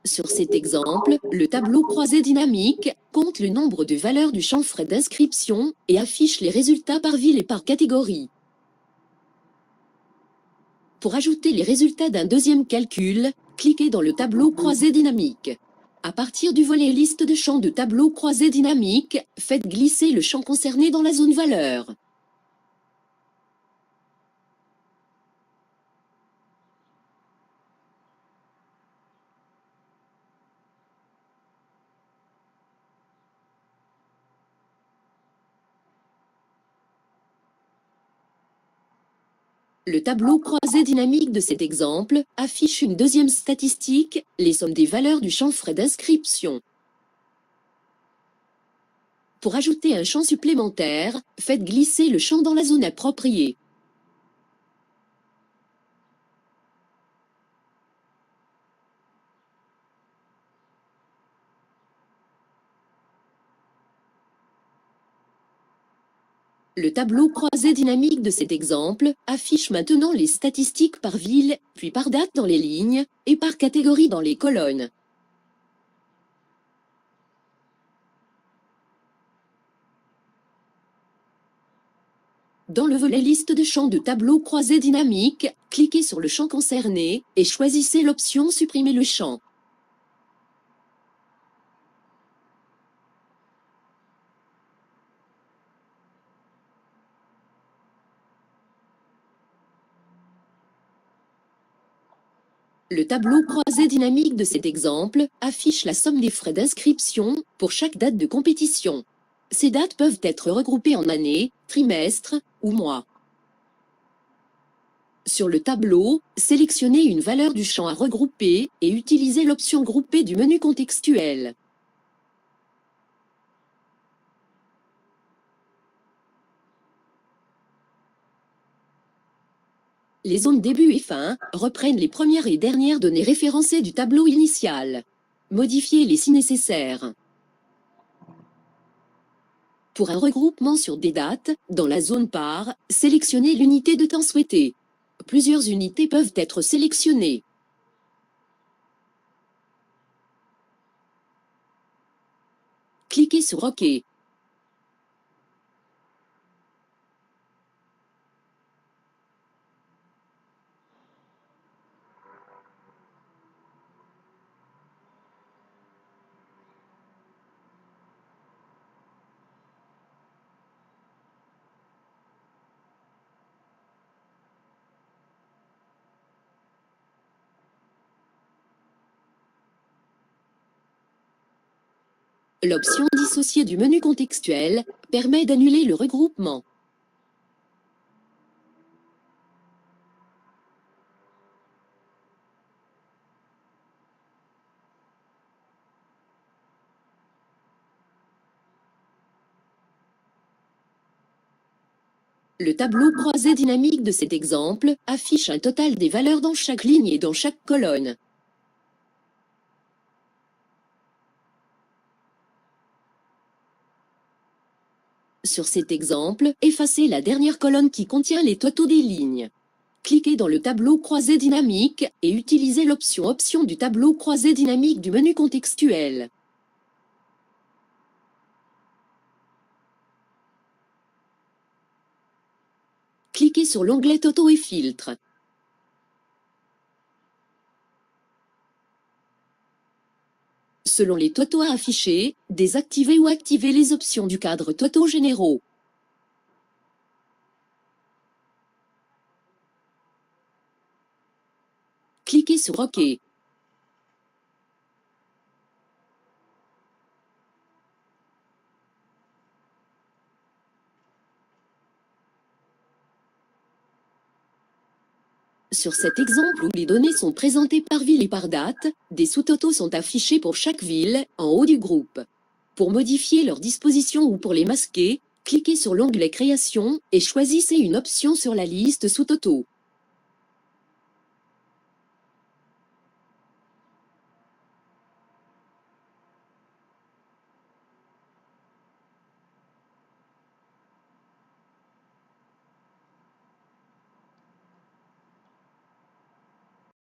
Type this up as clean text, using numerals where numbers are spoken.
Sur cet exemple, le tableau croisé dynamique compte le nombre de valeurs du champ frais d'inscription et affiche les résultats par ville et par catégorie. Pour ajouter les résultats d'un deuxième calcul, cliquez dans le tableau croisé dynamique. À partir du volet liste de champs de tableau croisé dynamique, faites glisser le champ concerné dans la zone valeur. Le tableau croisé dynamique de cet exemple affiche une deuxième statistique, les sommes des valeurs du champ frais d'inscription. Pour ajouter un champ supplémentaire, faites glisser le champ dans la zone appropriée. Le tableau croisé dynamique de cet exemple affiche maintenant les statistiques par ville, puis par date dans les lignes, et par catégorie dans les colonnes. Dans le volet liste de champs de tableau croisé dynamique, cliquez sur le champ concerné et choisissez l'option Supprimer le champ. Le tableau croisé dynamique de cet exemple affiche la somme des frais d'inscription pour chaque date de compétition. Ces dates peuvent être regroupées en années, trimestres ou mois. Sur le tableau, sélectionnez une valeur du champ à regrouper et utilisez l'option Grouper du menu contextuel. Les zones début et fin reprennent les premières et dernières données référencées du tableau initial. Modifiez-les si nécessaire. Pour un regroupement sur des dates, dans la zone par, sélectionnez l'unité de temps souhaitée. Plusieurs unités peuvent être sélectionnées. Cliquez sur OK. L'option dissocier du menu contextuel permet d'annuler le regroupement. Le tableau croisé dynamique de cet exemple affiche un total des valeurs dans chaque ligne et dans chaque colonne. Sur cet exemple, effacez la dernière colonne qui contient les totaux des lignes. Cliquez dans le tableau croisé dynamique et utilisez l'option Option du tableau croisé dynamique du menu contextuel. Cliquez sur l'onglet Totaux et filtres. Selon les totaux à afficher, désactivez ou activez les options du cadre Totaux généraux. Cliquez sur OK. Sur cet exemple où les données sont présentées par ville et par date, des sous-totaux sont affichés pour chaque ville, en haut du groupe. Pour modifier leur disposition ou pour les masquer, cliquez sur l'onglet Création et choisissez une option sur la liste sous-totaux.